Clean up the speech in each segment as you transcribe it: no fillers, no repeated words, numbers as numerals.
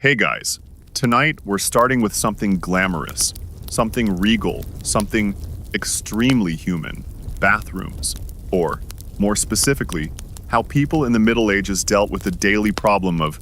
Hey guys, tonight we're starting with something glamorous, something regal, something extremely human: bathrooms. Or, more specifically, how people in the Middle Ages dealt with the daily problem of,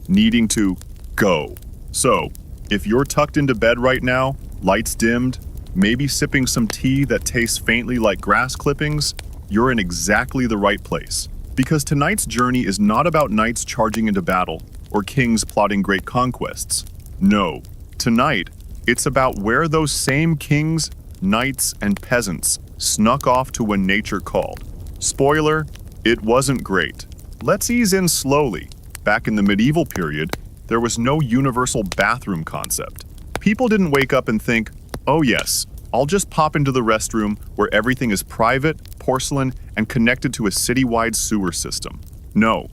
needing to go. So, if you're tucked into bed right now, lights dimmed, maybe sipping some tea that tastes faintly like grass clippings, you're in exactly the right place. Because tonight's journey is not about knights charging into battle, or kings plotting great conquests. No, tonight, it's about where those same kings, knights, and peasants snuck off to when nature called. Spoiler, it wasn't great. Let's ease in slowly. Back in the medieval period, there was no universal bathroom concept. People didn't wake up and think, oh yes, I'll just pop into the restroom where everything is private, porcelain, and connected to a citywide sewer system. No.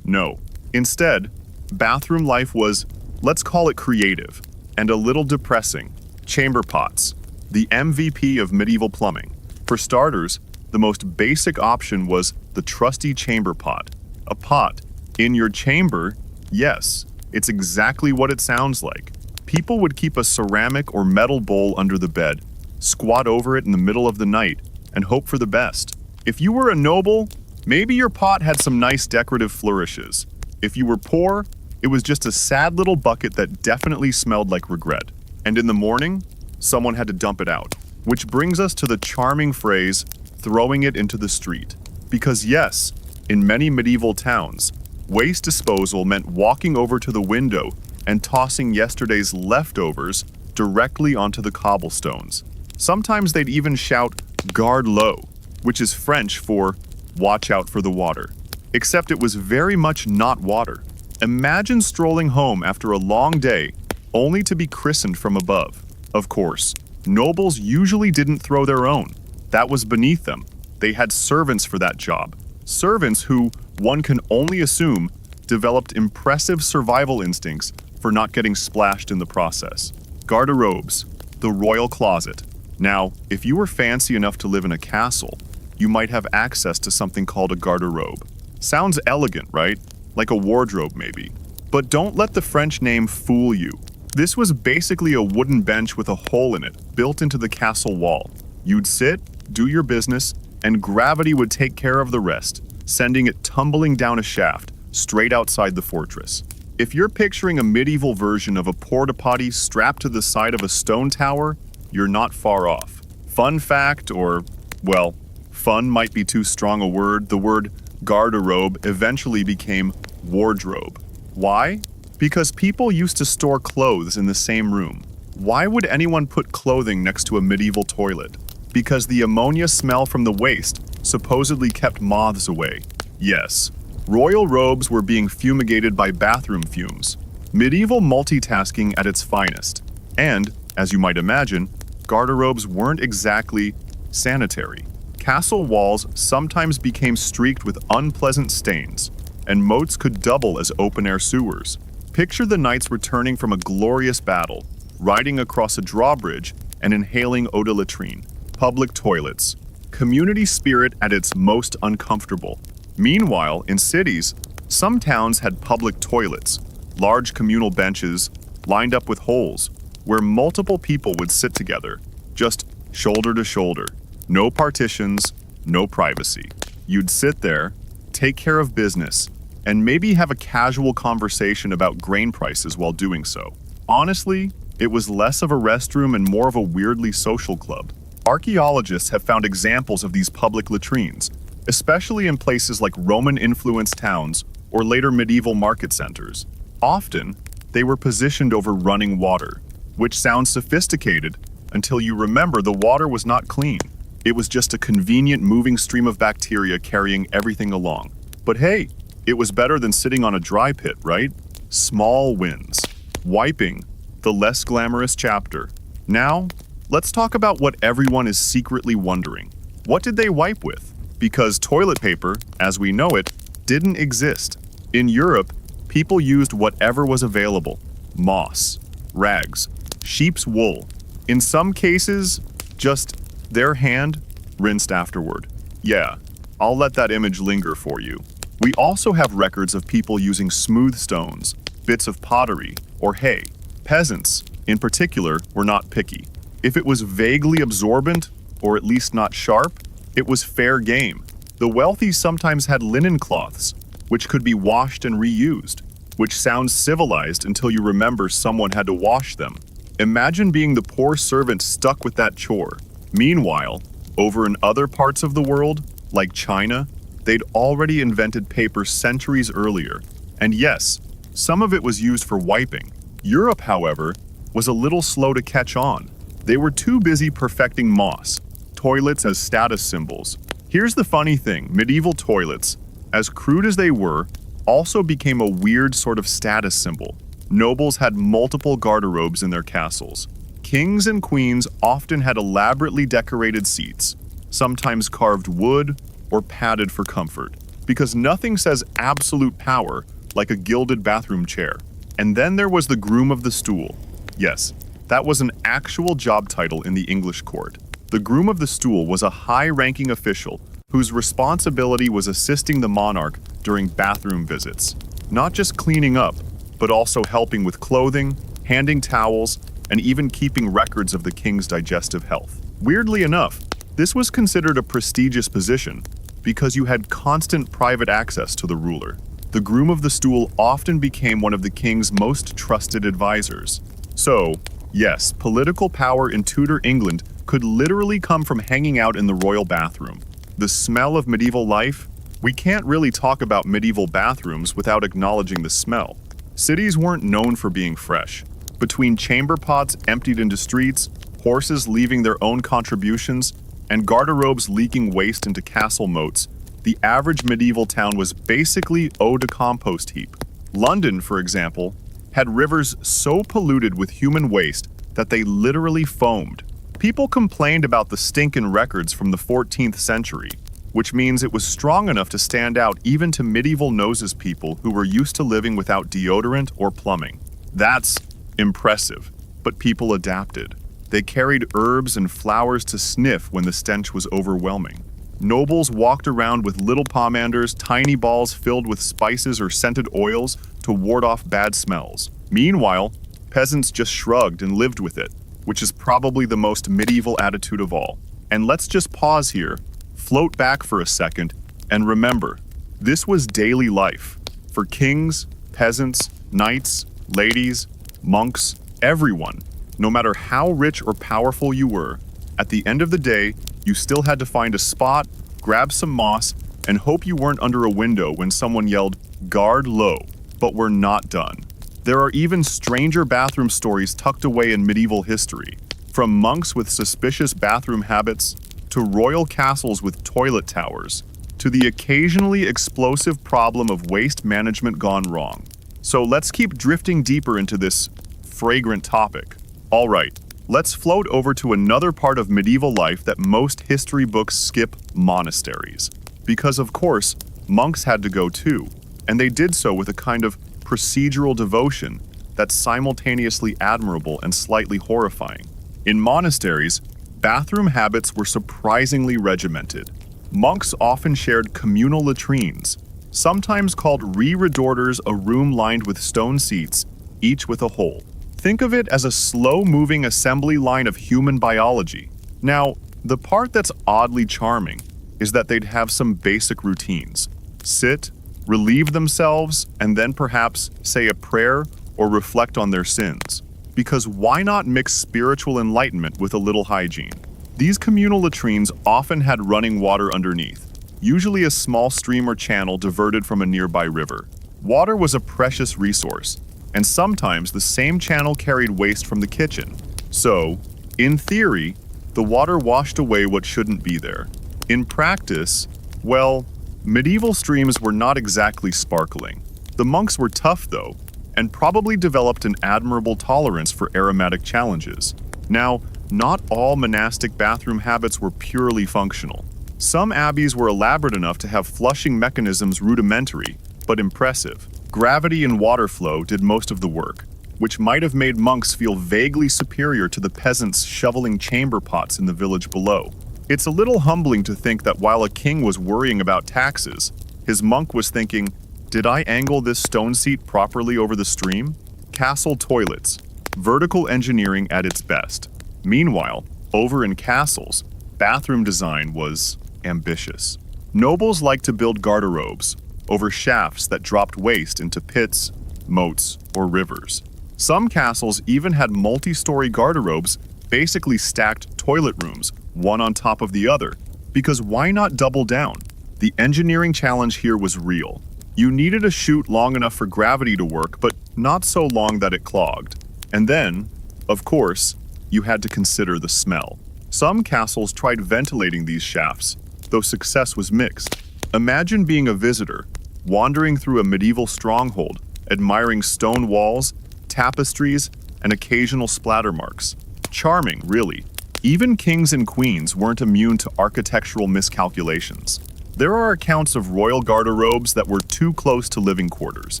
Instead, bathroom life was, let's call it creative, and a little depressing. Chamber pots, the MVP of medieval plumbing. For starters, the most basic option was the trusty chamber pot. A pot in your chamber. Yes, it's exactly what it sounds like. People would keep a ceramic or metal bowl under the bed, squat over it in the middle of the night, and hope for the best. If you were a noble, maybe your pot had some nice decorative flourishes. If you were poor, it was just a sad little bucket that definitely smelled like regret. And in the morning, someone had to dump it out. Which brings us to the charming phrase, throwing it into the street. Because yes, in many medieval towns, waste disposal meant walking over to the window and tossing yesterday's leftovers directly onto the cobblestones. Sometimes they'd even shout, "Garde l'eau," which is French for watch out for the water. Except it was very much not water. Imagine strolling home after a long day, only to be christened from above. Of course, nobles usually didn't throw their own. That was beneath them. They had servants for that job. Servants who, one can only assume, developed impressive survival instincts for not getting splashed in the process. Garderobes, the royal closet. Now, if you were fancy enough to live in a castle, you might have access to something called a garderobe. Sounds elegant, right? Like a wardrobe, maybe. But don't let the French name fool you. This was basically a wooden bench with a hole in it, built into the castle wall. You'd sit, do your business, and gravity would take care of the rest, sending it tumbling down a shaft, straight outside the fortress. If you're picturing a medieval version of a porta-potty strapped to the side of a stone tower, you're not far off. Fun fact, or, well, fun might be too strong a word, the word garderobe eventually became wardrobe. Why? Because people used to store clothes in the same room. Why would anyone put clothing next to a medieval toilet? Because the ammonia smell from the waste supposedly kept moths away. Yes, royal robes were being fumigated by bathroom fumes. Medieval multitasking at its finest. And, as you might imagine, garderobes weren't exactly sanitary. Castle walls sometimes became streaked with unpleasant stains, and moats could double as open-air sewers. Picture the knights returning from a glorious battle, riding across a drawbridge and inhaling eau de latrine. Public toilets. Community spirit at its most uncomfortable. Meanwhile, in cities, some towns had public toilets, large communal benches lined up with holes, where multiple people would sit together, just shoulder to shoulder. No partitions, no privacy. You'd sit there, take care of business, and maybe have a casual conversation about grain prices while doing so. Honestly, it was less of a restroom and more of a weirdly social club. Archaeologists have found examples of these public latrines, especially in places like Roman-influenced towns or later medieval market centers. Often, they were positioned over running water, which sounds sophisticated until you remember the water was not clean. It was just a convenient moving stream of bacteria carrying everything along. But hey, it was better than sitting on a dry pit, right? Small wins. Wiping, the less glamorous chapter. Now, let's talk about what everyone is secretly wondering. What did they wipe with? Because toilet paper, as we know it, didn't exist. In Europe, people used whatever was available. Moss, rags, sheep's wool. In some cases, just their hand rinsed afterward. Yeah, I'll let that image linger for you. We also have records of people using smooth stones, bits of pottery, or hay. Peasants, in particular, were not picky. If it was vaguely absorbent, or at least not sharp, it was fair game. The wealthy sometimes had linen cloths, which could be washed and reused, which sounds civilized until you remember someone had to wash them. Imagine being the poor servant stuck with that chore. Meanwhile, over in other parts of the world, like China, they'd already invented paper centuries earlier. And yes, some of it was used for wiping. Europe, however, was a little slow to catch on. They were too busy perfecting moss, toilets as status symbols. Here's the funny thing, medieval toilets, as crude as they were, also became a weird sort of status symbol. Nobles had multiple garderobes in their castles. Kings and queens often had elaborately decorated seats, sometimes carved wood or padded for comfort, because nothing says absolute power like a gilded bathroom chair. And then there was the groom of the stool. Yes, that was an actual job title in the English court. The groom of the stool was a high-ranking official whose responsibility was assisting the monarch during bathroom visits. Not just cleaning up, but also helping with clothing, handing towels, and even keeping records of the king's digestive health. Weirdly enough, this was considered a prestigious position because you had constant private access to the ruler. The groom of the stool often became one of the king's most trusted advisors. So, yes, political power in Tudor England could literally come from hanging out in the royal bathroom. The smell of medieval life? We can't really talk about medieval bathrooms without acknowledging the smell. Cities weren't known for being fresh. Between chamber pots emptied into streets, horses leaving their own contributions, and garderobes leaking waste into castle moats, the average medieval town was basically eau de compost heap. London, for example, had rivers so polluted with human waste that they literally foamed. People complained about the stink in records from the 14th century, which means it was strong enough to stand out even to medieval noses people who were used to living without deodorant or plumbing. That's impressive, but people adapted. They carried herbs and flowers to sniff when the stench was overwhelming. Nobles walked around with little pomanders, tiny balls filled with spices or scented oils to ward off bad smells. Meanwhile, peasants just shrugged and lived with it, which is probably the most medieval attitude of all. And let's just pause here, float back for a second, and remember, this was daily life. For kings, peasants, knights, ladies, monks, everyone. No matter how rich or powerful you were, at the end of the day, you still had to find a spot, grab some moss, and hope you weren't under a window when someone yelled, "Guard low." But we're not done. There are even stranger bathroom stories tucked away in medieval history, from monks with suspicious bathroom habits, to royal castles with toilet towers, to the occasionally explosive problem of waste management gone wrong. So let's keep drifting deeper into this fragrant topic. All right, let's float over to another part of medieval life that most history books skip: monasteries. Because of course, monks had to go too, and they did so with a kind of procedural devotion that's simultaneously admirable and slightly horrifying. In monasteries, bathroom habits were surprisingly regimented. Monks often shared communal latrines, sometimes called reredorators, a room lined with stone seats, each with a hole. Think of it as a slow-moving assembly line of human biology. Now, the part that's oddly charming is that they'd have some basic routines. Sit, relieve themselves, and then perhaps say a prayer or reflect on their sins. Because why not mix spiritual enlightenment with a little hygiene? These communal latrines often had running water underneath, usually a small stream or channel diverted from a nearby river. Water was a precious resource, and sometimes the same channel carried waste from the kitchen. So, in theory, the water washed away what shouldn't be there. In practice, well, medieval streams were not exactly sparkling. The monks were tough, though, and probably developed an admirable tolerance for aromatic challenges. Now, not all monastic bathroom habits were purely functional. Some abbeys were elaborate enough to have flushing mechanisms rudimentary, but impressive. Gravity and water flow did most of the work, which might have made monks feel vaguely superior to the peasants shoveling chamber pots in the village below. It's a little humbling to think that while a king was worrying about taxes, his monk was thinking, Did I angle this stone seat properly over the stream? Castle toilets. Vertical engineering at its best. Meanwhile, over in castles, bathroom design was ambitious. Nobles liked to build garderobes over shafts that dropped waste into pits, moats, or rivers. Some castles even had multi-story garderobes, basically stacked toilet rooms, one on top of the other. Because why not double down? The engineering challenge here was real. You needed a chute long enough for gravity to work, but not so long that it clogged. And then, of course, you had to consider the smell. Some castles tried ventilating these shafts, though success was mixed. Imagine being a visitor, wandering through a medieval stronghold, admiring stone walls, tapestries, and occasional splatter marks. Charming, really. Even kings and queens weren't immune to architectural miscalculations. There are accounts of royal garderobes that were too close to living quarters.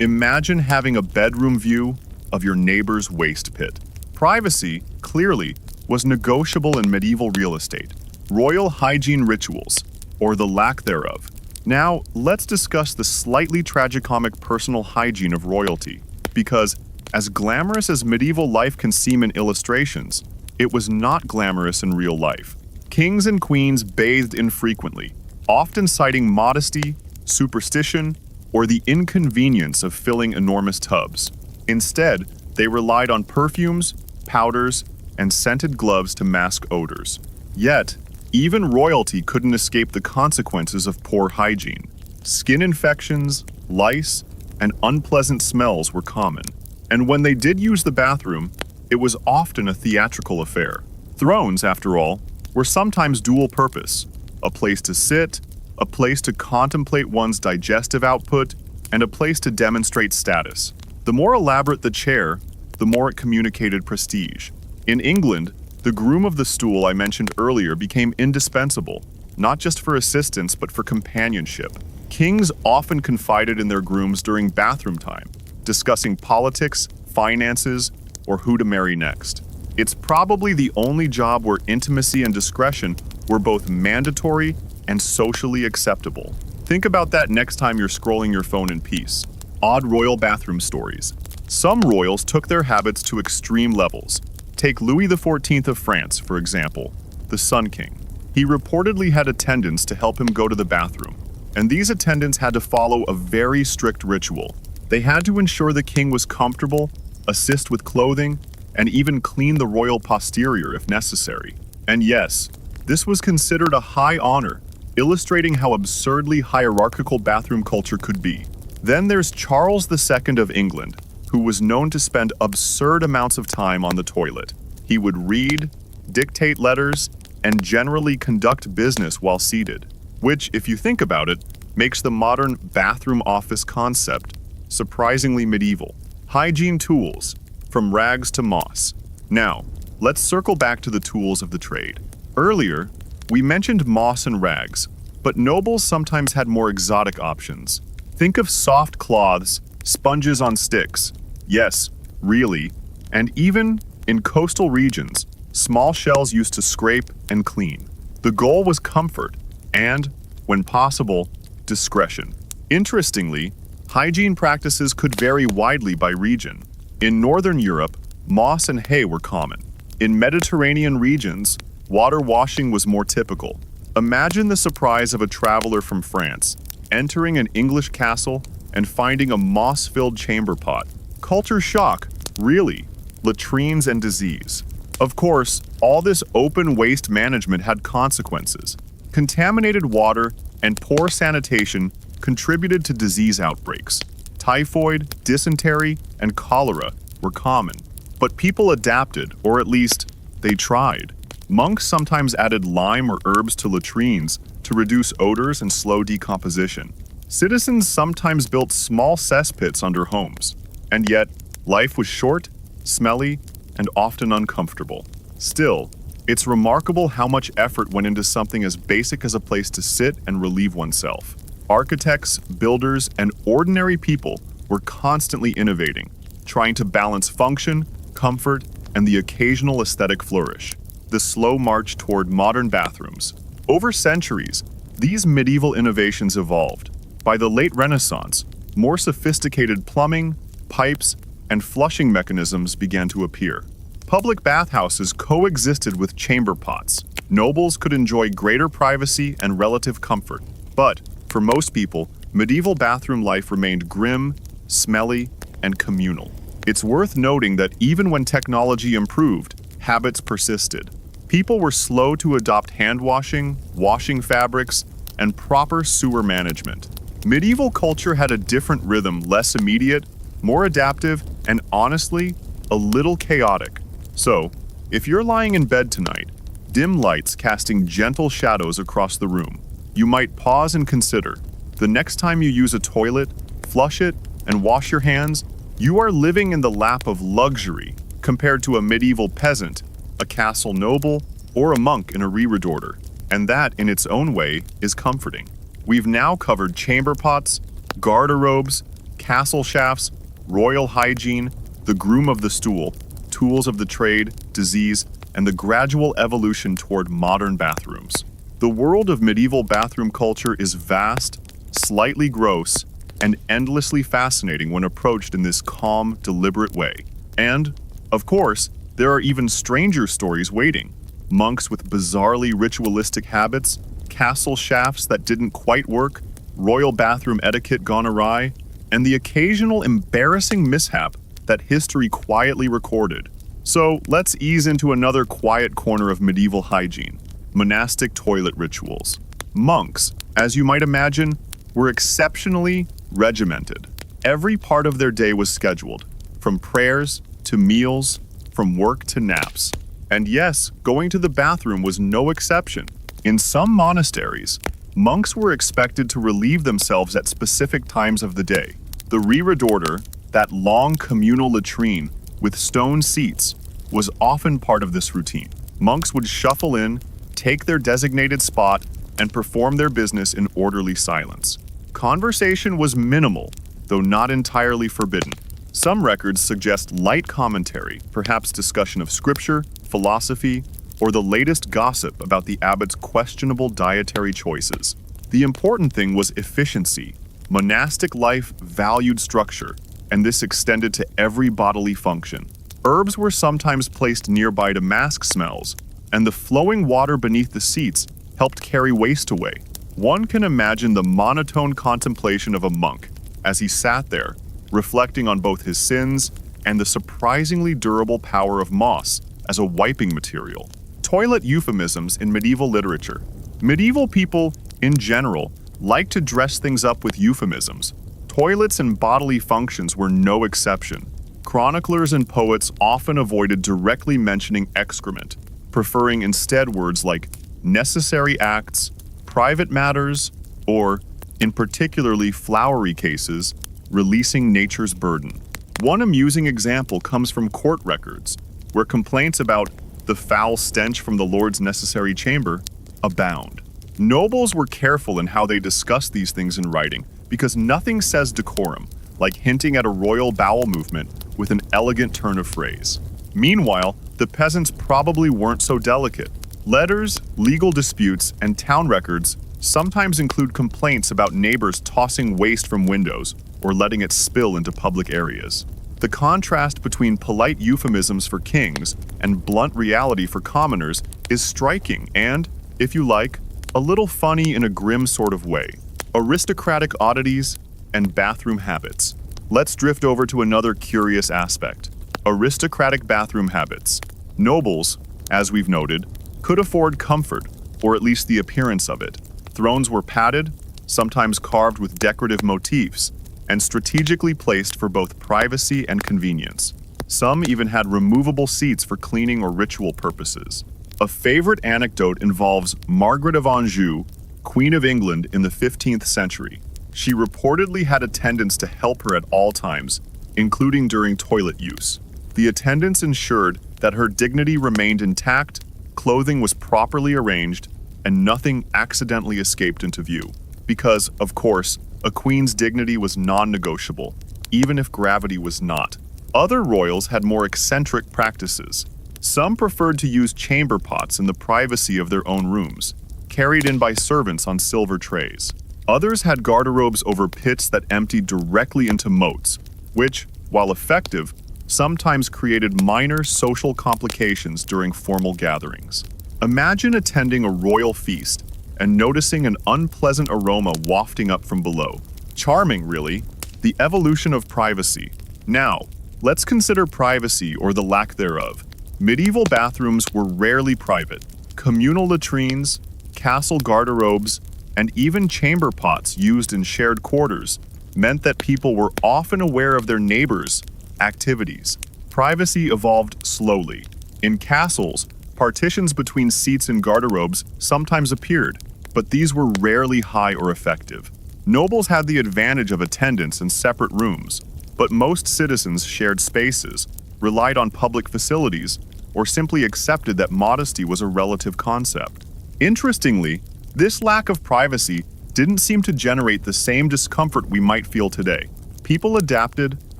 Imagine having a bedroom view of your neighbor's waste pit. Privacy, clearly, was negotiable in medieval real estate. Royal hygiene rituals, or the lack thereof. Now, let's discuss the slightly tragicomic personal hygiene of royalty, because as glamorous as medieval life can seem in illustrations, it was not glamorous in real life. Kings and queens bathed infrequently, often citing modesty, superstition, or the inconvenience of filling enormous tubs. Instead, they relied on perfumes, powders, and scented gloves to mask odors. Yet, even royalty couldn't escape the consequences of poor hygiene. Skin infections, lice, and unpleasant smells were common. And when they did use the bathroom, it was often a theatrical affair. Thrones, after all, were sometimes dual purpose: a place to sit, a place to contemplate one's digestive output, and a place to demonstrate status. The more elaborate the chair, the more it communicated prestige. In England, the groom of the stool I mentioned earlier became indispensable, not just for assistance but for companionship. Kings often confided in their grooms during bathroom time, discussing politics, finances, or who to marry next. It's probably the only job where intimacy and discretion were both mandatory and socially acceptable. Think about that next time you're scrolling your phone in peace. Odd royal bathroom stories. Some royals took their habits to extreme levels. Take Louis XIV of France, for example, the Sun King. He reportedly had attendants to help him go to the bathroom, and these attendants had to follow a very strict ritual. They had to ensure the king was comfortable, assist with clothing, and even clean the royal posterior if necessary. And yes, this was considered a high honor, illustrating how absurdly hierarchical bathroom culture could be. Then there's Charles II of England, who was known to spend absurd amounts of time on the toilet. He would read, dictate letters, and generally conduct business while seated, which, if you think about it, makes the modern bathroom office concept surprisingly medieval. Hygiene tools, from rags to moss. Now, let's circle back to the tools of the trade. Earlier, we mentioned moss and rags, but nobles sometimes had more exotic options. Think of soft cloths, sponges on sticks. Yes, really. And even in coastal regions, small shells used to scrape and clean. The goal was comfort and, when possible, discretion. Interestingly, hygiene practices could vary widely by region. In Northern Europe, moss and hay were common. In Mediterranean regions, water washing was more typical. Imagine the surprise of a traveler from France, entering an English castle and finding a moss-filled chamber pot. Culture shock, really. Latrines and disease. Of course, all this open waste management had consequences. Contaminated water and poor sanitation contributed to disease outbreaks. Typhoid, dysentery, and cholera were common. But people adapted, or at least, they tried. Monks sometimes added lime or herbs to latrines to reduce odors and slow decomposition. Citizens sometimes built small cesspits under homes. And yet, life was short, smelly, and often uncomfortable. Still, it's remarkable how much effort went into something as basic as a place to sit and relieve oneself. Architects, builders, and ordinary people were constantly innovating, trying to balance function, comfort, and the occasional aesthetic flourish. The slow march toward modern bathrooms. Over centuries, these medieval innovations evolved. By the late Renaissance, more sophisticated plumbing, pipes, and flushing mechanisms began to appear. Public bathhouses coexisted with chamber pots. Nobles could enjoy greater privacy and relative comfort. But, for most people, medieval bathroom life remained grim, smelly, and communal. It's worth noting that even when technology improved, habits persisted. People were slow to adopt hand washing, washing fabrics, and proper sewer management. Medieval culture had a different rhythm, less immediate, more adaptive, and honestly, a little chaotic. So, if you're lying in bed tonight, dim lights casting gentle shadows across the room, you might pause and consider, the next time you use a toilet, flush it, and wash your hands, you are living in the lap of luxury compared to a medieval peasant, a castle noble, or a monk in a reredorer. And that, in its own way, is comforting. We've now covered chamber pots, garderobes, castle shafts, royal hygiene, the groom of the stool, tools of the trade, disease, and the gradual evolution toward modern bathrooms. The world of medieval bathroom culture is vast, slightly gross, and endlessly fascinating when approached in this calm, deliberate way. And, of course, there are even stranger stories waiting. Monks with bizarrely ritualistic habits, castle shafts that didn't quite work, royal bathroom etiquette gone awry, and the occasional embarrassing mishap that history quietly recorded. So let's ease into another quiet corner of medieval hygiene: monastic toilet rituals. Monks, as you might imagine, were exceptionally regimented. Every part of their day was scheduled, from prayers to meals, from work to naps. And yes, going to the bathroom was no exception. In some monasteries, monks were expected to relieve themselves at specific times of the day. The reredorer, that long communal latrine with stone seats, was often part of this routine. Monks would shuffle in, take their designated spot, and perform their business in orderly silence. Conversation was minimal, though not entirely forbidden. Some records suggest light commentary, perhaps discussion of scripture, philosophy, or the latest gossip about the abbot's questionable dietary choices. The important thing was efficiency. Monastic life valued structure, and this extended to every bodily function. Herbs were sometimes placed nearby to mask smells, and the flowing water beneath the seats helped carry waste away. One can imagine the monotone contemplation of a monk as he sat there, reflecting on both his sins and the surprisingly durable power of moss as a wiping material. Toilet euphemisms in medieval literature. Medieval people, in general, liked to dress things up with euphemisms. Toilets and bodily functions were no exception. Chroniclers and poets often avoided directly mentioning excrement, preferring instead words like necessary acts, private matters, or, in particularly flowery cases, releasing nature's burden. One amusing example comes from court records, where complaints about the foul stench from the Lord's necessary chamber abound. Nobles were careful in how they discussed these things in writing, because nothing says decorum like hinting at a royal bowel movement with an elegant turn of phrase. Meanwhile, the peasants probably weren't so delicate. Letters, legal disputes, and town records sometimes include complaints about neighbors tossing waste from windows or letting it spill into public areas. The contrast between polite euphemisms for kings and blunt reality for commoners is striking and, if you like, a little funny in a grim sort of way. Aristocratic oddities and bathroom habits. Let's drift over to another curious aspect: aristocratic bathroom habits. Nobles, as we've noted, could afford comfort, or at least the appearance of it. Thrones were padded, sometimes carved with decorative motifs, and strategically placed for both privacy and convenience. Some even had removable seats for cleaning or ritual purposes. A favorite anecdote involves Margaret of Anjou, Queen of England in the 15th century. She reportedly had attendants to help her at all times, including during toilet use. The attendants ensured that her dignity remained intact, clothing was properly arranged, and nothing accidentally escaped into view. Because, of course, a queen's dignity was non-negotiable, even if gravity was not. Other royals had more eccentric practices. Some preferred to use chamber pots in the privacy of their own rooms, carried in by servants on silver trays. Others had garderobes over pits that emptied directly into moats, which, while effective, sometimes created minor social complications during formal gatherings. Imagine attending a royal feast and noticing an unpleasant aroma wafting up from below. Charming, really. The evolution of privacy. Now, let's consider privacy or the lack thereof. Medieval bathrooms were rarely private. Communal latrines, castle garderobes, and even chamber pots used in shared quarters meant that people were often aware of their neighbors' activities. Privacy evolved slowly. In castles, partitions between seats and garderobes sometimes appeared, but these were rarely high or effective. Nobles had the advantage of attendants in separate rooms, but most citizens shared spaces, relied on public facilities, or simply accepted that modesty was a relative concept. Interestingly, this lack of privacy didn't seem to generate the same discomfort we might feel today. People adapted,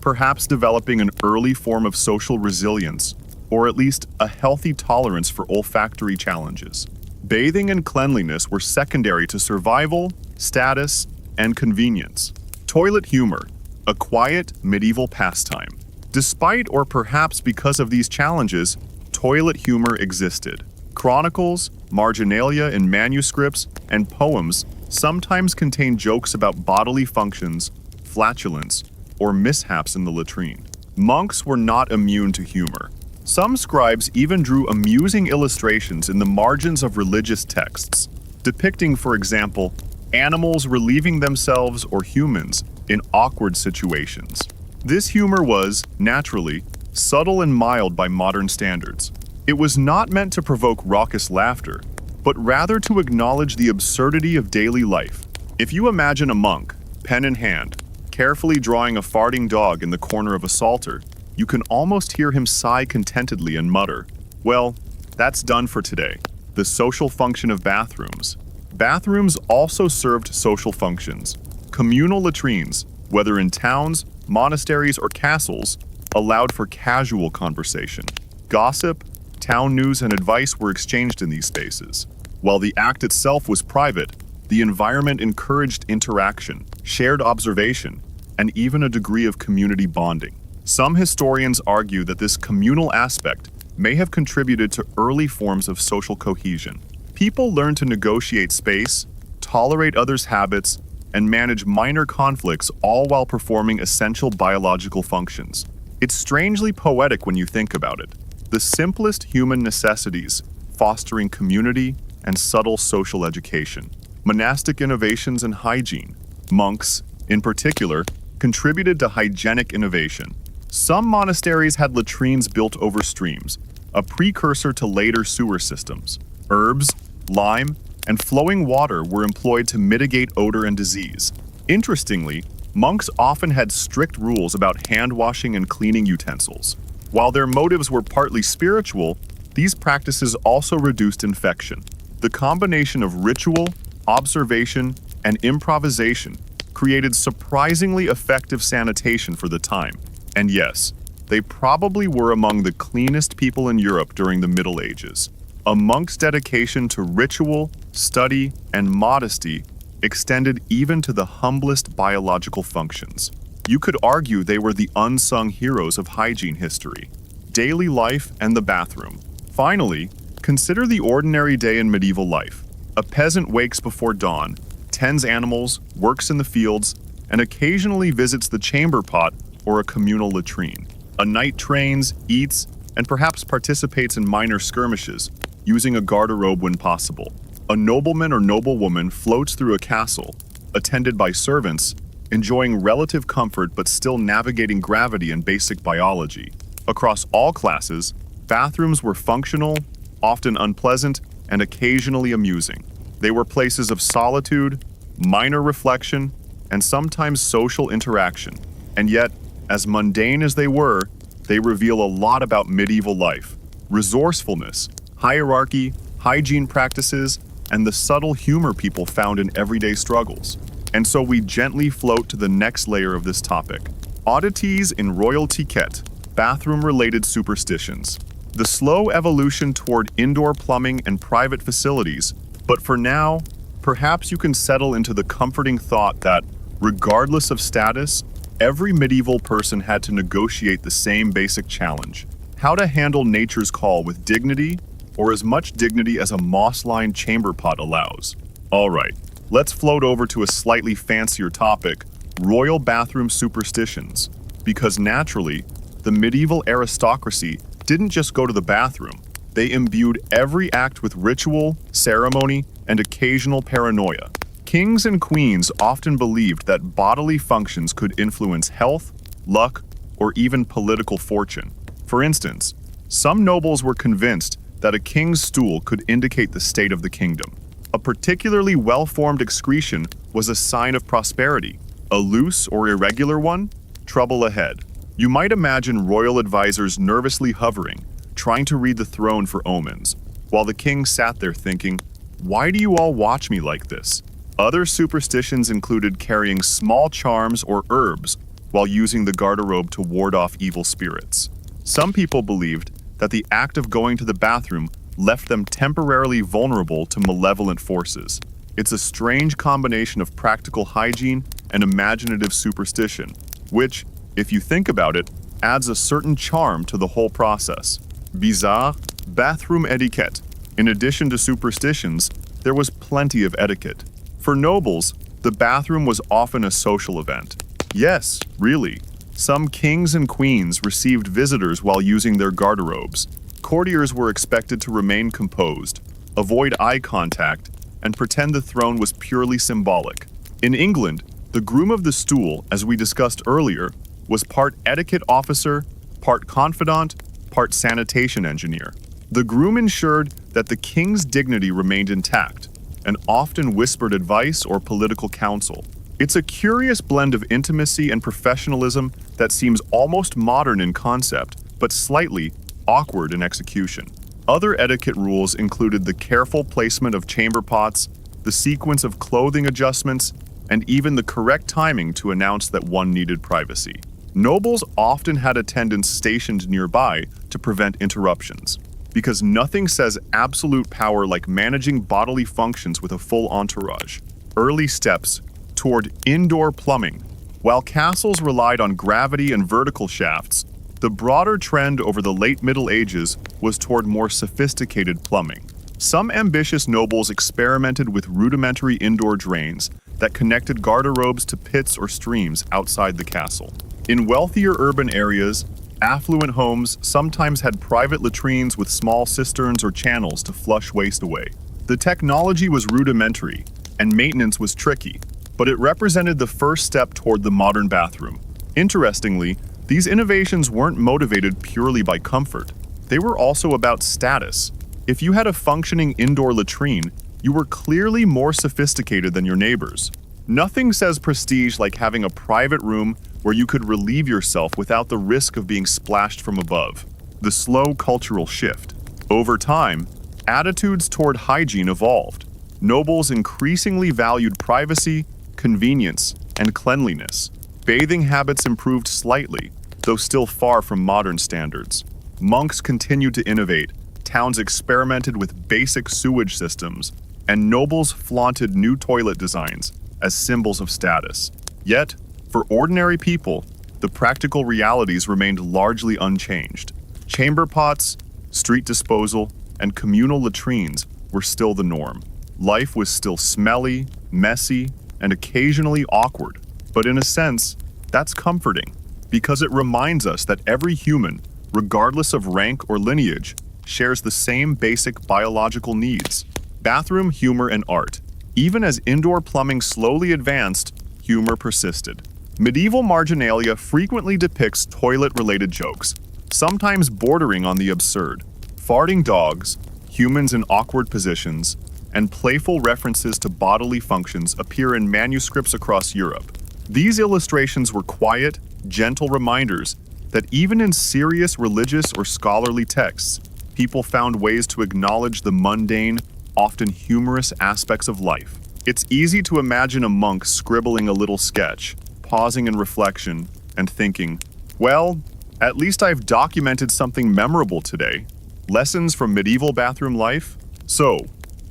perhaps developing an early form of social resilience, or at least a healthy tolerance for olfactory challenges. Bathing and cleanliness were secondary to survival, status, and convenience. Toilet humor, a quiet medieval pastime. Despite or perhaps because of these challenges, toilet humor existed. Chronicles, marginalia in manuscripts, and poems sometimes contain jokes about bodily functions, flatulence, or mishaps in the latrine. Monks were not immune to humor. Some scribes even drew amusing illustrations in the margins of religious texts, depicting, for example, animals relieving themselves or humans in awkward situations. This humor was, naturally, subtle and mild by modern standards. It was not meant to provoke raucous laughter, but rather to acknowledge the absurdity of daily life. If you imagine a monk, pen in hand, carefully drawing a farting dog in the corner of a psalter, you can almost hear him sigh contentedly and mutter, "Well, that's done for today." The social function of bathrooms. Bathrooms also served social functions. Communal latrines, whether in towns, monasteries, or castles, allowed for casual conversation. Gossip, town news, and advice were exchanged in these spaces. While the act itself was private, the environment encouraged interaction, shared observation, and even a degree of community bonding. Some historians argue that this communal aspect may have contributed to early forms of social cohesion. People learned to negotiate space, tolerate others' habits, and manage minor conflicts, all while performing essential biological functions. It's strangely poetic when you think about it. The simplest human necessities, fostering community and subtle social education. Monastic innovations in hygiene. Monks, in particular, contributed to hygienic innovation. Some monasteries had latrines built over streams, a precursor to later sewer systems. Herbs, lime, and flowing water were employed to mitigate odor and disease. Interestingly, monks often had strict rules about hand washing and cleaning utensils. While their motives were partly spiritual, these practices also reduced infection. The combination of ritual, observation, and improvisation created surprisingly effective sanitation for the time. And yes, they probably were among the cleanest people in Europe during the Middle Ages. A monk's dedication to ritual, study, and modesty extended even to the humblest biological functions. You could argue they were the unsung heroes of hygiene history, daily life, and the bathroom. Finally, consider the ordinary day in medieval life. A peasant wakes before dawn, tends animals, works in the fields, and occasionally visits the chamber pot or a communal latrine. A knight trains, eats, and perhaps participates in minor skirmishes, using a garderobe when possible. A nobleman or noblewoman floats through a castle, attended by servants, enjoying relative comfort but still navigating gravity and basic biology. Across all classes, bathrooms were functional, often unpleasant, and occasionally amusing. They were places of solitude, minor reflection, and sometimes social interaction. And yet, as mundane as they were, they reveal a lot about medieval life. Resourcefulness, hierarchy, hygiene practices, and the subtle humor people found in everyday struggles. And so we gently float to the next layer of this topic. Oddities in royal etiquette, bathroom-related superstitions. The slow evolution toward indoor plumbing and private facilities, but for now, perhaps you can settle into the comforting thought that, regardless of status, every medieval person had to negotiate the same basic challenge: how to handle nature's call with dignity, or as much dignity as a moss-lined chamber pot allows. Alright, let's float over to a slightly fancier topic: royal bathroom superstitions. Because naturally, the medieval aristocracy didn't just go to the bathroom. They imbued every act with ritual, ceremony, and occasional paranoia. Kings and queens often believed that bodily functions could influence health, luck, or even political fortune. For instance, some nobles were convinced that a king's stool could indicate the state of the kingdom. A particularly well-formed excretion was a sign of prosperity. A loose or irregular one? Trouble ahead. You might imagine royal advisors nervously hovering, trying to read the throne for omens, while the king sat there thinking, "Why do you all watch me like this?" Other superstitions included carrying small charms or herbs while using the garderobe to ward off evil spirits. Some people believed that the act of going to the bathroom left them temporarily vulnerable to malevolent forces. It's a strange combination of practical hygiene and imaginative superstition, which, if you think about it, adds a certain charm to the whole process. Bizarre bathroom etiquette. In addition to superstitions, there was plenty of etiquette. For nobles, the bathroom was often a social event. Yes, really. Some kings and queens received visitors while using their garderobes. Courtiers were expected to remain composed, avoid eye contact, and pretend the throne was purely symbolic. In England, the groom of the stool, as we discussed earlier, was part etiquette officer, part confidant, part sanitation engineer. The groom ensured that the king's dignity remained intact, and often whispered advice or political counsel. It's a curious blend of intimacy and professionalism that seems almost modern in concept, but slightly awkward in execution. Other etiquette rules included the careful placement of chamber pots, the sequence of clothing adjustments, and even the correct timing to announce that one needed privacy. Nobles often had attendants stationed nearby to prevent interruptions, because nothing says absolute power like managing bodily functions with a full entourage. Early steps toward indoor plumbing. While castles relied on gravity and vertical shafts, the broader trend over the late Middle Ages was toward more sophisticated plumbing. Some ambitious nobles experimented with rudimentary indoor drains that connected garderobes to pits or streams outside the castle. In wealthier urban areas, affluent homes sometimes had private latrines with small cisterns or channels to flush waste away. The technology was rudimentary, and maintenance was tricky, but it represented the first step toward the modern bathroom. Interestingly, these innovations weren't motivated purely by comfort. They were also about status. If you had a functioning indoor latrine, you were clearly more sophisticated than your neighbors. Nothing says prestige like having a private room where you could relieve yourself without the risk of being splashed from above. The slow cultural shift. Over time, attitudes toward hygiene evolved. Nobles increasingly valued privacy, convenience, and cleanliness. Bathing habits improved slightly, though still far from modern standards. Monks continued to innovate, towns experimented with basic sewage systems, and nobles flaunted new toilet designs as symbols of status. Yet, for ordinary people, the practical realities remained largely unchanged. Chamber pots, street disposal, and communal latrines were still the norm. Life was still smelly, messy, and occasionally awkward. But in a sense, that's comforting, because it reminds us that every human, regardless of rank or lineage, shares the same basic biological needs: bathroom, humor, and art. Even as indoor plumbing slowly advanced, humor persisted. Medieval marginalia frequently depicts toilet-related jokes, sometimes bordering on the absurd. Farting dogs, humans in awkward positions, and playful references to bodily functions appear in manuscripts across Europe. These illustrations were quiet, gentle reminders that even in serious religious or scholarly texts, people found ways to acknowledge the mundane, often humorous aspects of life. It's easy to imagine a monk scribbling a little sketch, pausing in reflection, and thinking, well, at least I've documented something memorable today. Lessons from medieval bathroom life? So,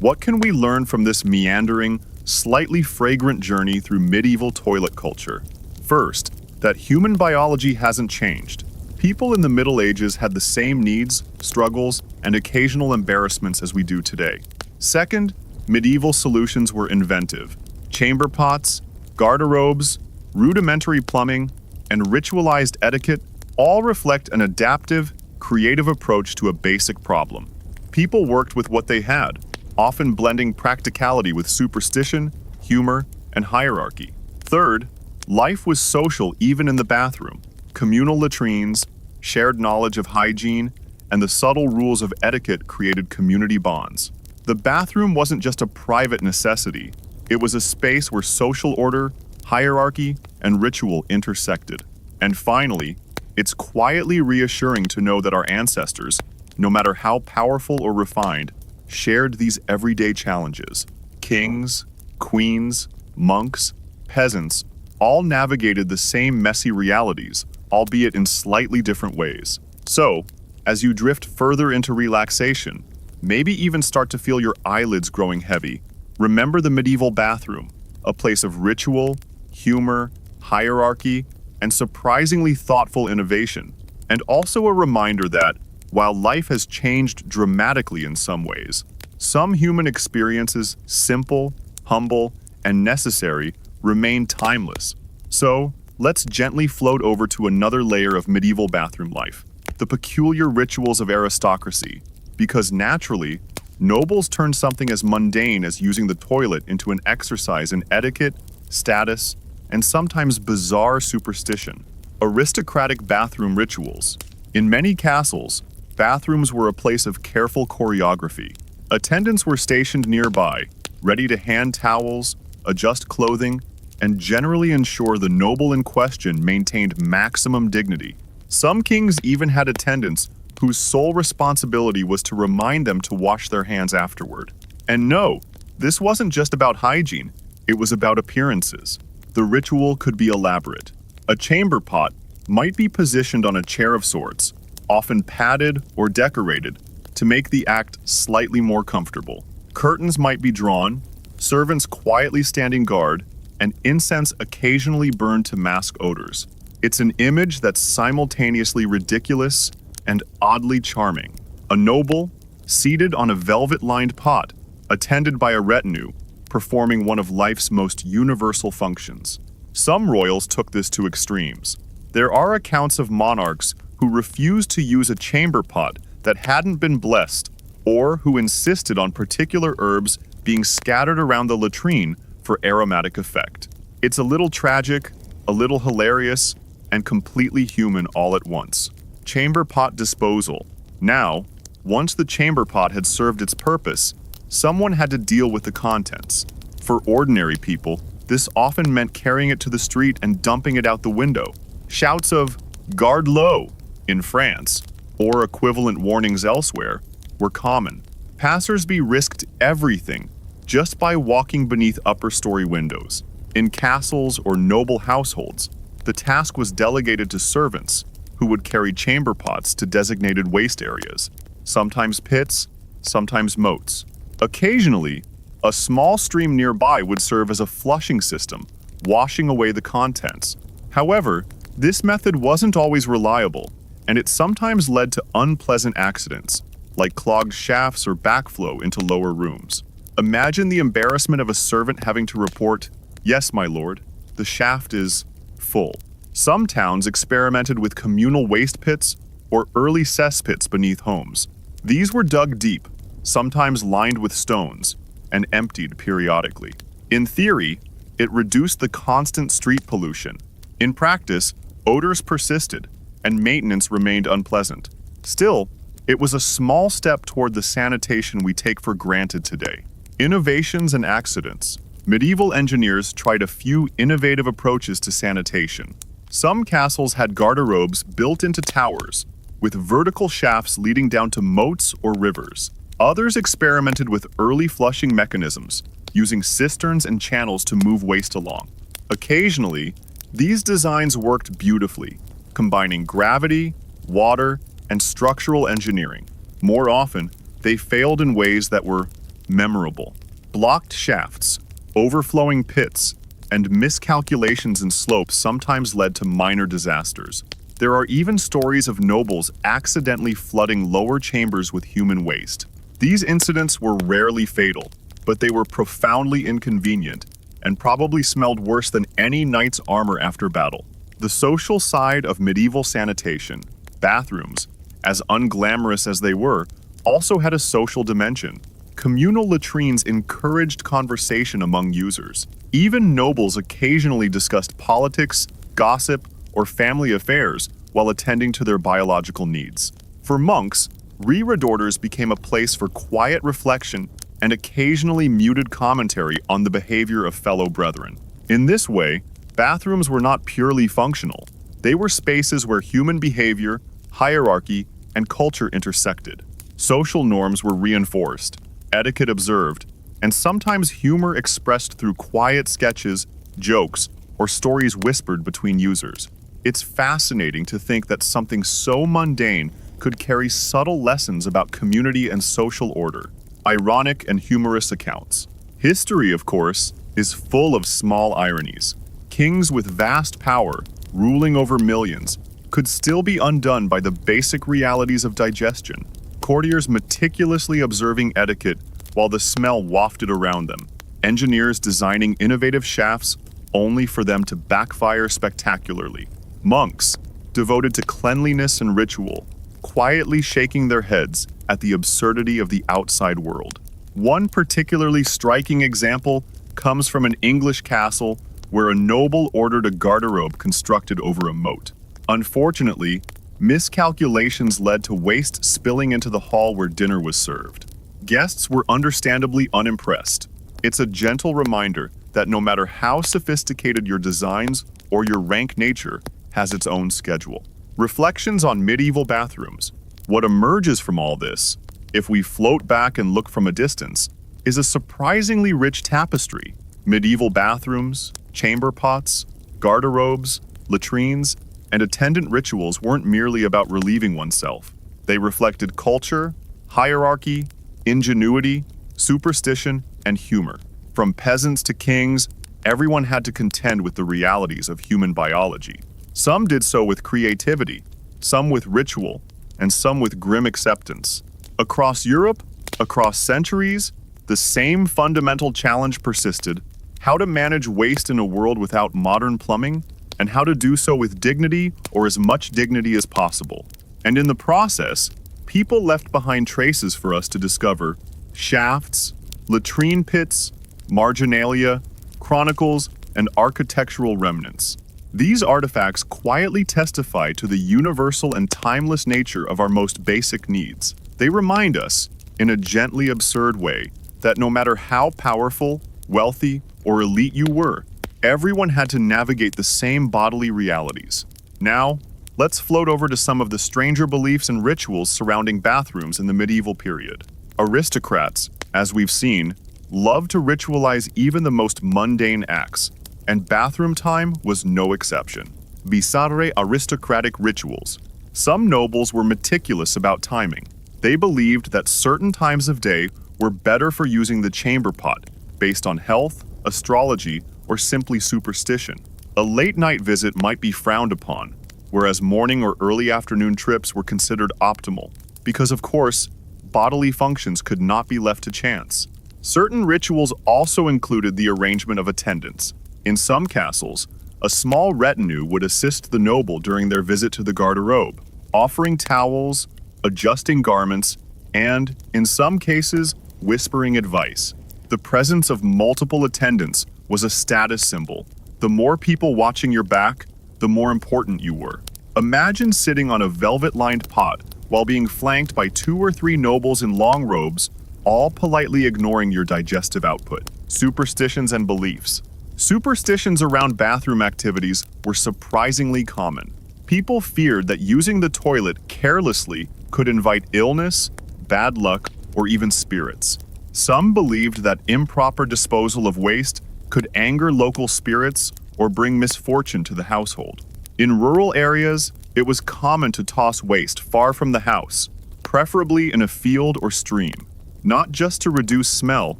What can we learn from this meandering, slightly fragrant journey through medieval toilet culture? First, that human biology hasn't changed. People in the Middle Ages had the same needs, struggles, and occasional embarrassments as we do today. Second, medieval solutions were inventive. Chamber pots, garderobes, rudimentary plumbing, and ritualized etiquette all reflect an adaptive, creative approach to a basic problem. People worked with what they had, often blending practicality with superstition, humor, and hierarchy. Third, life was social even in the bathroom. Communal latrines, shared knowledge of hygiene, and the subtle rules of etiquette created community bonds. The bathroom wasn't just a private necessity, it was a space where social order, hierarchy, and ritual intersected. And finally, it's quietly reassuring to know that our ancestors, no matter how powerful or refined, shared these everyday challenges. Kings, queens, monks, peasants, all navigated the same messy realities, albeit in slightly different ways. So, as you drift further into relaxation, maybe even start to feel your eyelids growing heavy, remember the medieval bathroom, a place of ritual, humor, hierarchy, and surprisingly thoughtful innovation, and also a reminder that, while life has changed dramatically in some ways, some human experiences, simple, humble, and necessary, remain timeless. So, let's gently float over to another layer of medieval bathroom life, the peculiar rituals of aristocracy, because naturally, nobles turned something as mundane as using the toilet into an exercise in etiquette, status, and sometimes bizarre superstition. Aristocratic bathroom rituals. In many castles, bathrooms were a place of careful choreography. Attendants were stationed nearby, ready to hand towels, adjust clothing, and generally ensure the noble in question maintained maximum dignity. Some kings even had attendants whose sole responsibility was to remind them to wash their hands afterward. And no, this wasn't just about hygiene, it was about appearances. The ritual could be elaborate. A chamber pot might be positioned on a chair of sorts, often padded or decorated, to make the act slightly more comfortable. Curtains might be drawn, servants quietly standing guard, and incense occasionally burned to mask odors. It's an image that's simultaneously ridiculous and oddly charming. A noble, seated on a velvet-lined pot, attended by a retinue, performing one of life's most universal functions. Some royals took this to extremes. There are accounts of monarchs who refused to use a chamber pot that hadn't been blessed, or who insisted on particular herbs being scattered around the latrine for aromatic effect. It's a little tragic, a little hilarious, and completely human all at once. Chamber pot disposal. Now, once the chamber pot had served its purpose, someone had to deal with the contents. For ordinary people, this often meant carrying it to the street and dumping it out the window. Shouts of "Garde l'eau" in France, or equivalent warnings elsewhere, were common. Passersby risked everything just by walking beneath upper-story windows. In castles or noble households, the task was delegated to servants, who would carry chamber pots to designated waste areas, sometimes pits, sometimes moats. Occasionally, a small stream nearby would serve as a flushing system, washing away the contents. However, this method wasn't always reliable, and it sometimes led to unpleasant accidents, like clogged shafts or backflow into lower rooms. Imagine the embarrassment of a servant having to report, "Yes, my lord, the shaft is full." Some towns experimented with communal waste pits or early cesspits beneath homes. These were dug deep, sometimes lined with stones, and emptied periodically. In theory, it reduced the constant street pollution. In practice, odors persisted, and maintenance remained unpleasant. Still, it was a small step toward the sanitation we take for granted today. Innovations and accidents. Medieval engineers tried a few innovative approaches to sanitation. Some castles had garderobes built into towers, with vertical shafts leading down to moats or rivers. Others experimented with early flushing mechanisms, using cisterns and channels to move waste along. Occasionally, these designs worked beautifully, combining gravity, water, and structural engineering. More often, they failed in ways that were memorable. Blocked shafts, overflowing pits, and miscalculations in slopes sometimes led to minor disasters. There are even stories of nobles accidentally flooding lower chambers with human waste. These incidents were rarely fatal, but they were profoundly inconvenient and probably smelled worse than any knight's armor after battle. The social side of medieval sanitation, bathrooms, as unglamorous as they were, also had a social dimension. Communal latrines encouraged conversation among users. Even nobles occasionally discussed politics, gossip, or family affairs while attending to their biological needs. For monks, reredoors became a place for quiet reflection and occasionally muted commentary on the behavior of fellow brethren. In this way, bathrooms were not purely functional. They were spaces where human behavior, hierarchy, and culture intersected. Social norms were reinforced, etiquette observed, and sometimes humor expressed through quiet sketches, jokes, or stories whispered between users. It's fascinating to think that something so mundane could carry subtle lessons about community and social order. Ironic and humorous accounts. History, of course, is full of small ironies. Kings with vast power, ruling over millions, could still be undone by the basic realities of digestion. Courtiers meticulously observing etiquette while the smell wafted around them. Engineers designing innovative shafts only for them to backfire spectacularly. Monks, devoted to cleanliness and ritual, quietly shaking their heads at the absurdity of the outside world. One particularly striking example comes from an English castle where a noble ordered a garderobe constructed over a moat. Unfortunately, miscalculations led to waste spilling into the hall where dinner was served. Guests were understandably unimpressed. It's a gentle reminder that no matter how sophisticated your designs or your rank nature has its own schedule. Reflections on medieval bathrooms. What emerges from all this, if we float back and look from a distance, is a surprisingly rich tapestry. Medieval bathrooms, chamber pots, garderobes, latrines, and attendant rituals weren't merely about relieving oneself. They reflected culture, hierarchy, ingenuity, superstition, and humor. From peasants to kings, everyone had to contend with the realities of human biology. Some did so with creativity, some with ritual, and some with grim acceptance. Across Europe, across centuries, the same fundamental challenge persisted: how to manage waste in a world without modern plumbing, and how to do so with dignity, or as much dignity as possible. And in the process, people left behind traces for us to discover: shafts, latrine pits, marginalia, chronicles, and architectural remnants. These artifacts quietly testify to the universal and timeless nature of our most basic needs. They remind us, in a gently absurd way, that no matter how powerful, wealthy, or elite you were, everyone had to navigate the same bodily realities. Now, let's float over to some of the stranger beliefs and rituals surrounding bathrooms in the medieval period. Aristocrats, as we've seen, loved to ritualize even the most mundane acts, and bathroom time was no exception. Bizarre aristocratic rituals. Some nobles were meticulous about timing. They believed that certain times of day were better for using the chamber pot, based on health, astrology, or simply superstition. A late-night visit might be frowned upon, whereas morning or early afternoon trips were considered optimal, because of course, bodily functions could not be left to chance. Certain rituals also included the arrangement of attendants. In some castles, a small retinue would assist the noble during their visit to the garderobe, offering towels, adjusting garments, and, in some cases, whispering advice. The presence of multiple attendants was a status symbol. The more people watching your back, the more important you were. Imagine sitting on a velvet-lined pot while being flanked by 2 or 3 nobles in long robes, all politely ignoring your digestive output. Superstitions and beliefs. Superstitions around bathroom activities were surprisingly common. People feared that using the toilet carelessly could invite illness, bad luck, or even spirits. Some believed that improper disposal of waste could anger local spirits or bring misfortune to the household. In rural areas, it was common to toss waste far from the house, preferably in a field or stream. not just to reduce smell,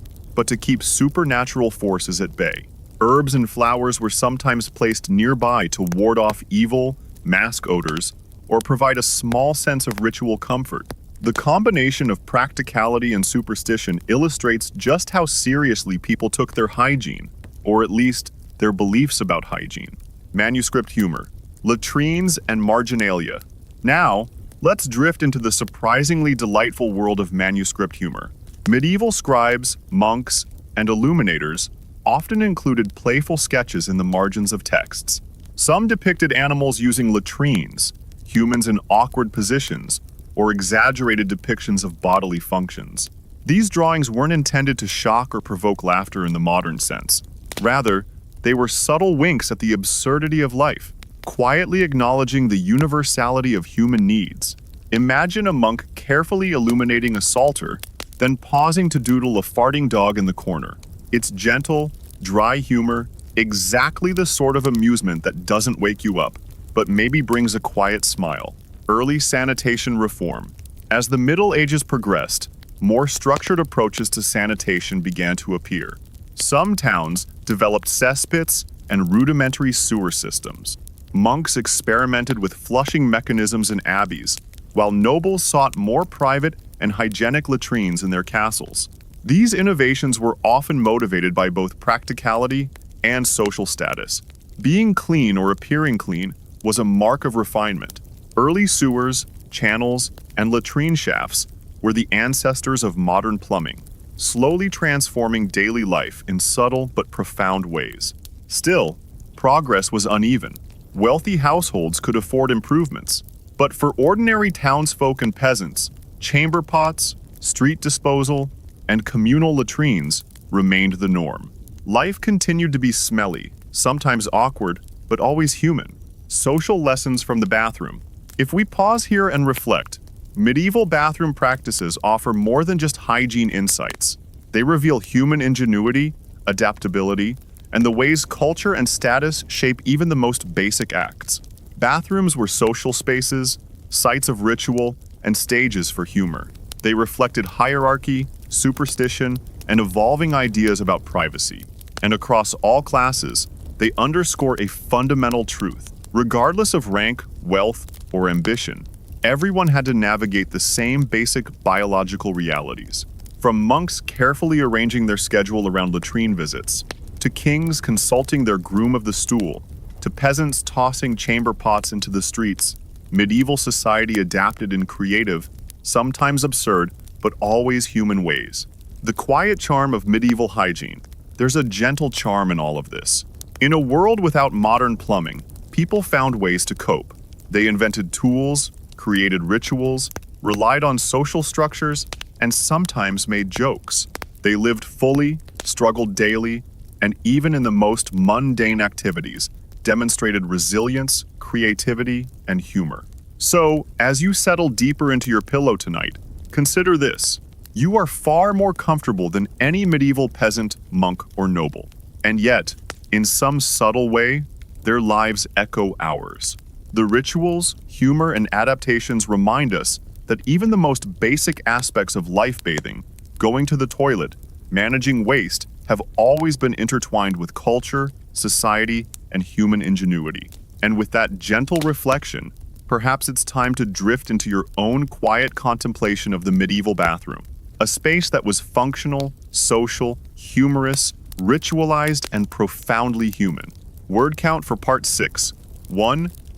but to keep supernatural forces at bay. Herbs and flowers were sometimes placed nearby to ward off evil, mask odors, or provide a small sense of ritual comfort. The combination of practicality and superstition illustrates just how seriously people took their hygiene, or at least their beliefs about hygiene. Manuscript humor, latrines and marginalia. Now, let's drift into the surprisingly delightful world of manuscript humor. Medieval scribes, monks, and illuminators often included playful sketches in the margins of texts. Some depicted animals using latrines, humans in awkward positions, or exaggerated depictions of bodily functions. These drawings weren't intended to shock or provoke laughter in the modern sense. Rather, they were subtle winks at the absurdity of life, quietly acknowledging the universality of human needs. Imagine a monk carefully illuminating a psalter, then pausing to doodle a farting dog in the corner. It's gentle, dry humor, exactly the sort of amusement that doesn't wake you up, but maybe brings a quiet smile. Early sanitation reform. As the Middle Ages progressed, more structured approaches to sanitation began to appear. Some towns developed cesspits and rudimentary sewer systems. Monks experimented with flushing mechanisms in abbeys, while nobles sought more private and hygienic latrines in their castles. These innovations were often motivated by both practicality and social status. Being clean or appearing clean was a mark of refinement. Early sewers, channels, and latrine shafts were the ancestors of modern plumbing, slowly transforming daily life in subtle but profound ways. Still, progress was uneven. Wealthy households could afford improvements, but for ordinary townsfolk and peasants, chamber pots, street disposal, and communal latrines remained the norm. Life continued to be smelly, sometimes awkward, but always human. Social lessons from the bathroom. If we pause here and reflect, medieval bathroom practices offer more than just hygiene insights. They reveal human ingenuity, adaptability, and the ways culture and status shape even the most basic acts. Bathrooms were social spaces, sites of ritual, and stages for humor. They reflected hierarchy, superstition, and evolving ideas about privacy. And across all classes, they underscore a fundamental truth. Regardless of rank, wealth, or ambition, everyone had to navigate the same basic biological realities. From monks carefully arranging their schedule around latrine visits, to kings consulting their groom of the stool, to peasants tossing chamber pots into the streets, medieval society adapted in creative, sometimes absurd, but always human ways. The quiet charm of medieval hygiene. There's a gentle charm in all of this. In a world without modern plumbing, people found ways to cope. They invented tools, created rituals, relied on social structures, and sometimes made jokes. They lived fully, struggled daily, and even in the most mundane activities, demonstrated resilience, creativity, and humor. So, as you settle deeper into your pillow tonight, consider this. You are far more comfortable than any medieval peasant, monk, or noble. And yet, in some subtle way, their lives echo ours. The rituals, humor, and adaptations remind us that even the most basic aspects of life bathing, going to the toilet, managing waste, have always been intertwined with culture, society, and human ingenuity. And with that gentle reflection, perhaps it's time to drift into your own quiet contemplation of the medieval bathroom, a space that was functional, social, humorous, ritualized, and profoundly human. Word count for part 6.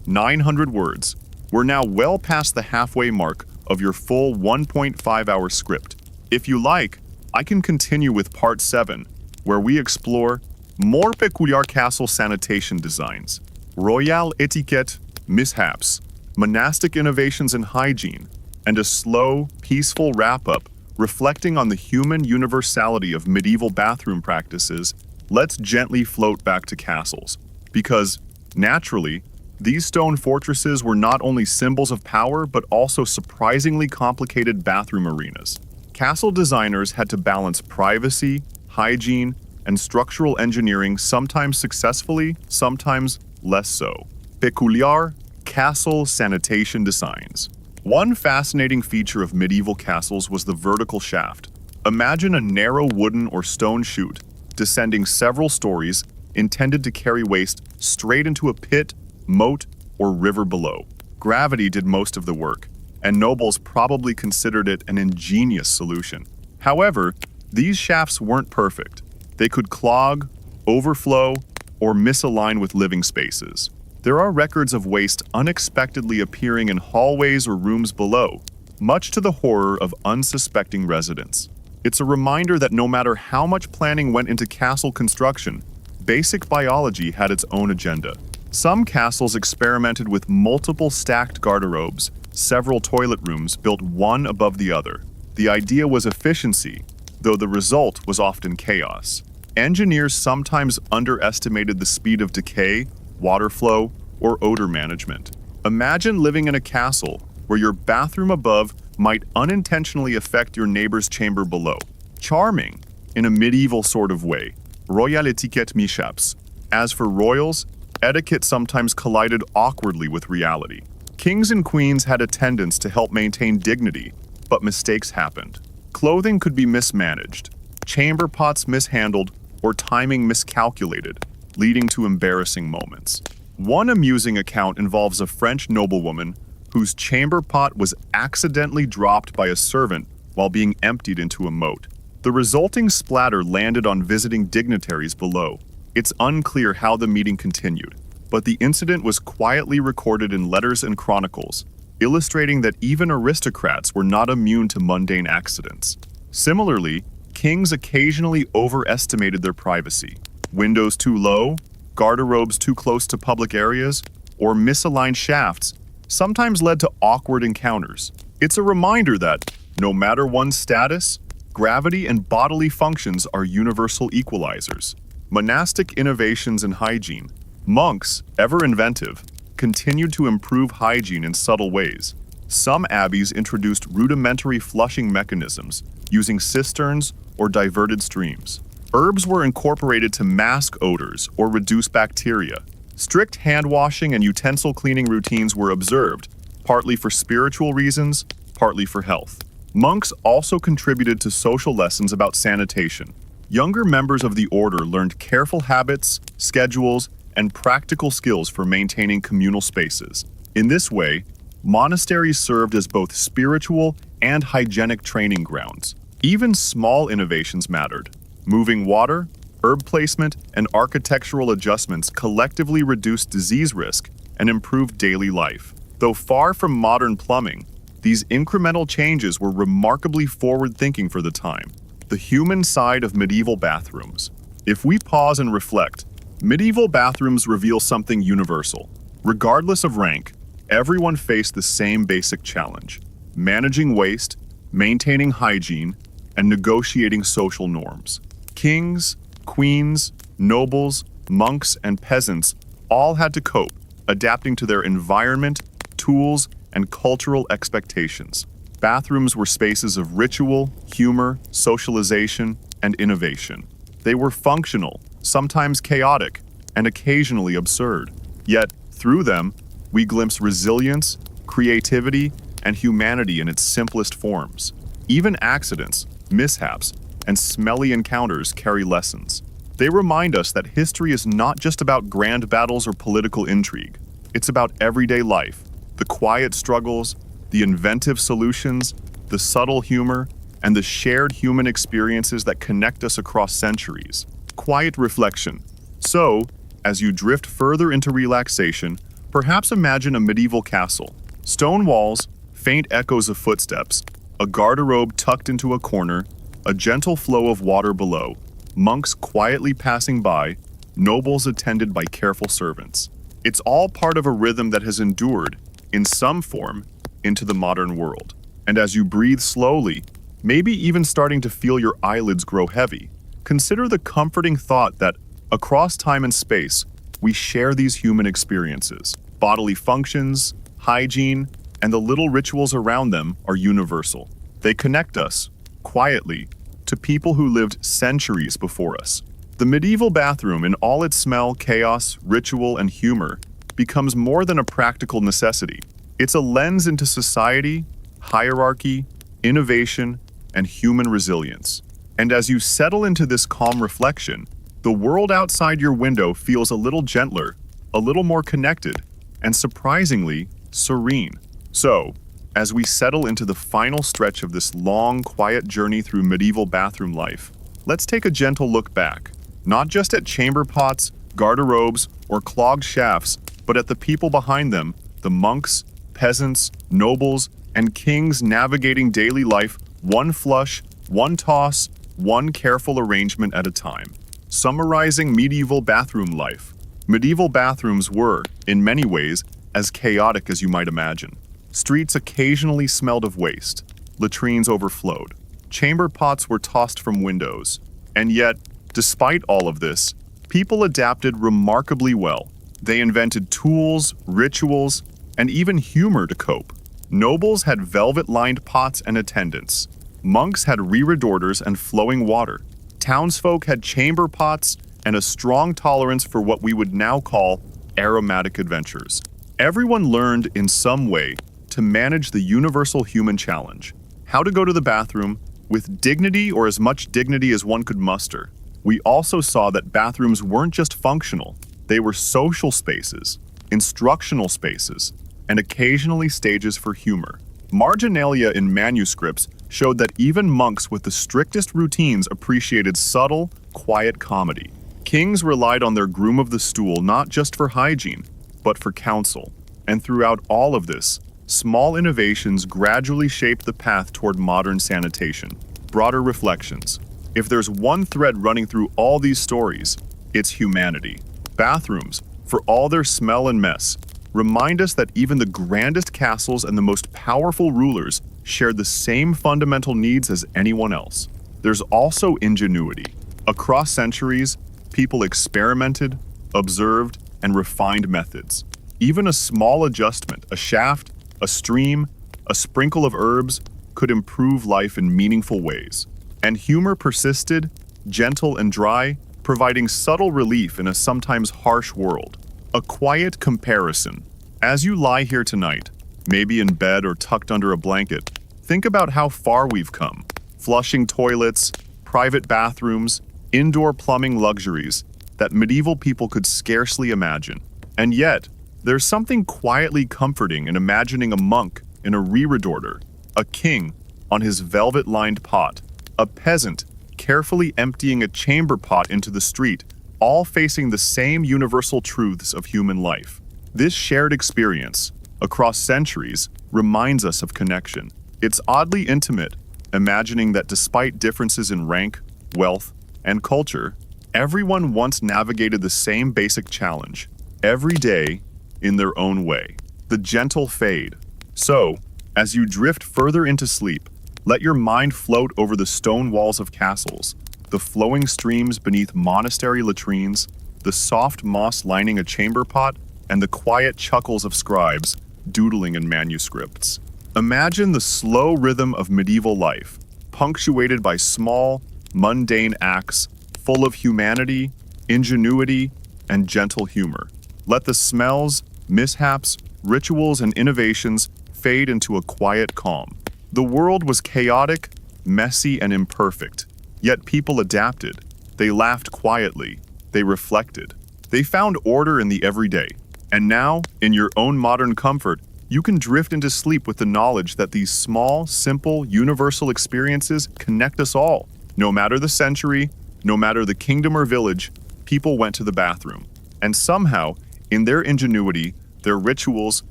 900 words. We're now well past the halfway mark of your full 1.5-hour script. If you like, I can continue with part 7, where we explore more peculiar castle sanitation designs, royal etiquette mishaps, monastic innovations in hygiene, and a slow, peaceful wrap-up reflecting on the human universality of medieval bathroom practices. Let's gently float back to castles, because, naturally, these stone fortresses were not only symbols of power but also surprisingly complicated bathroom arenas. Castle designers had to balance privacy, hygiene, and structural engineering, sometimes successfully, sometimes less so. Peculiar castle sanitation designs. One fascinating feature of medieval castles was the vertical shaft, Imagine a narrow wooden or stone chute descending several stories intended to carry waste straight into a pit, moat, or river below. Gravity did most of the work, and nobles probably considered it an ingenious solution. However, these shafts weren't perfect. They could clog, overflow, or misalign with living spaces. There are records of waste unexpectedly appearing in hallways or rooms below, much to the horror of unsuspecting residents. It's a reminder that no matter how much planning went into castle construction, basic biology had its own agenda. Some castles experimented with multiple stacked garderobes, several toilet rooms built one above the other. The idea was efficiency, though the result was often chaos. Engineers sometimes underestimated the speed of decay, water flow, or odor management. Imagine living in a castle where your bathroom above might unintentionally affect your neighbor's chamber below. Charming, in a medieval sort of way. Royal etiquette mishaps. As for royals, etiquette sometimes collided awkwardly with reality. Kings and queens had attendants to help maintain dignity, but mistakes happened. Clothing could be mismanaged, chamber pots mishandled, or timing miscalculated, leading to embarrassing moments. One amusing account involves a French noblewoman whose chamber pot was accidentally dropped by a servant while being emptied into a moat. The resulting splatter landed on visiting dignitaries below. It's unclear how the meeting continued, but the incident was quietly recorded in letters and chronicles, illustrating that even aristocrats were not immune to mundane accidents. Similarly, kings occasionally overestimated their privacy. Windows too low, garderobes too close to public areas, or misaligned shafts sometimes led to awkward encounters. It's a reminder that, no matter one's status, gravity and bodily functions are universal equalizers. Monastic innovations in hygiene. Monks, ever inventive, continued to improve hygiene in subtle ways. Some abbeys introduced rudimentary flushing mechanisms using cisterns or diverted streams. Herbs were incorporated to mask odors or reduce bacteria. Strict hand washing and utensil cleaning routines were observed, partly for spiritual reasons, partly for health. Monks also contributed to social lessons about sanitation. Younger members of the order learned careful habits, schedules, and practical skills for maintaining communal spaces. In this way, monasteries served as both spiritual and hygienic training grounds. Even small innovations mattered. Moving water, herb placement, and architectural adjustments collectively reduced disease risk and improved daily life. Though far from modern plumbing, these incremental changes were remarkably forward-thinking for the time. The human side of medieval bathrooms. If we pause and reflect, medieval bathrooms reveal something universal. Regardless of rank, everyone faced the same basic challenge: managing waste, maintaining hygiene, and negotiating social norms. Kings, queens, nobles, monks, and peasants all had to cope, adapting to their environment, tools, and cultural expectations. Bathrooms were spaces of ritual, humor, socialization, and innovation. They were functional, sometimes chaotic, and occasionally absurd. Yet, through them, we glimpse resilience, creativity, and humanity in its simplest forms. Even accidents, mishaps, and smelly encounters carry lessons. They remind us that history is not just about grand battles or political intrigue. It's about everyday life, the quiet struggles, the inventive solutions, the subtle humor, and the shared human experiences that connect us across centuries. Quiet reflection. So, as you drift further into relaxation, perhaps imagine a medieval castle. Stone walls, faint echoes of footsteps, a garderobe tucked into a corner, a gentle flow of water below, monks quietly passing by, nobles attended by careful servants. It's all part of a rhythm that has endured, in some form, into the modern world. And as you breathe slowly, maybe even starting to feel your eyelids grow heavy, consider the comforting thought that, across time and space, we share these human experiences. Bodily functions, hygiene, and the little rituals around them are universal. They connect us, quietly, to people who lived centuries before us. The medieval bathroom, in all its smell, chaos, ritual, and humor, becomes more than a practical necessity. It's a lens into society, hierarchy, innovation, and human resilience. And as you settle into this calm reflection, the world outside your window feels a little gentler, a little more connected, and surprisingly serene. So, as we settle into the final stretch of this long, quiet journey through medieval bathroom life, let's take a gentle look back, not just at chamber pots, garderobes, or clogged shafts, but at the people behind them, the monks, peasants, nobles, and kings navigating daily life one flush, one toss, one careful arrangement at a time. Summarizing medieval bathroom life. Medieval bathrooms were, in many ways, as chaotic as you might imagine. Streets occasionally smelled of waste, latrines overflowed, chamber pots were tossed from windows, and yet, despite all of this, people adapted remarkably well. They invented tools, rituals, and even humor to cope. Nobles had velvet-lined pots and attendants. Monks had reredoors and flowing water. Townsfolk had chamber pots and a strong tolerance for what we would now call aromatic adventures. Everyone learned in some way to manage the universal human challenge, how to go to the bathroom with dignity or as much dignity as one could muster. We also saw that bathrooms weren't just functional, they were social spaces, instructional spaces, and occasionally stages for humor. Marginalia in manuscripts showed that even monks with the strictest routines appreciated subtle, quiet comedy. Kings relied on their groom of the stool not just for hygiene, but for counsel. And throughout all of this, small innovations gradually shaped the path toward modern sanitation. Broader reflections. If there's one thread running through all these stories, it's humanity. Bathrooms, for all their smell and mess, remind us that even the grandest castles and the most powerful rulers shared the same fundamental needs as anyone else. There's also ingenuity. Across centuries, people experimented, observed, and refined methods. Even a small adjustment, a shaft, a stream, a sprinkle of herbs, could improve life in meaningful ways. And humor persisted, gentle and dry, providing subtle relief in a sometimes harsh world. A quiet comparison. As you lie here tonight, maybe in bed or tucked under a blanket, think about how far we've come. Flushing toilets, private bathrooms, indoor plumbing luxuries that medieval people could scarcely imagine. And yet, there's something quietly comforting in imagining a monk in a reredotor, a king on his velvet-lined pot, a peasant carefully emptying a chamber pot into the street, all facing the same universal truths of human life. This shared experience, across centuries, reminds us of connection. It's oddly intimate, imagining that despite differences in rank, wealth, and culture, everyone once navigated the same basic challenge, every day, in their own way. The gentle fade. So, as you drift further into sleep, let your mind float over the stone walls of castles, the flowing streams beneath monastery latrines, the soft moss lining a chamber pot, and the quiet chuckles of scribes doodling in manuscripts. Imagine the slow rhythm of medieval life, punctuated by small, mundane acts full of humanity, ingenuity, and gentle humor. Let the smells, mishaps, rituals, and innovations fade into a quiet calm. The world was chaotic, messy, and imperfect, yet people adapted. They laughed quietly. They reflected. They found order in the everyday. And now, in your own modern comfort, you can drift into sleep with the knowledge that these small, simple, universal experiences connect us all. No matter the century, no matter the kingdom or village, people went to the bathroom. And somehow, in their ingenuity, their rituals,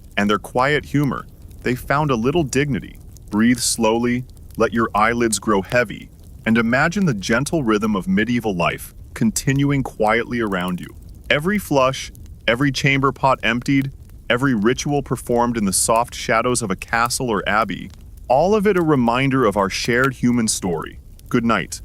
and their quiet humor, they found a little dignity. Breathe slowly, let your eyelids grow heavy, and imagine the gentle rhythm of medieval life continuing quietly around you. Every flush, every chamber pot emptied, every ritual performed in the soft shadows of a castle or abbey, all of it a reminder of our shared human story. Good night.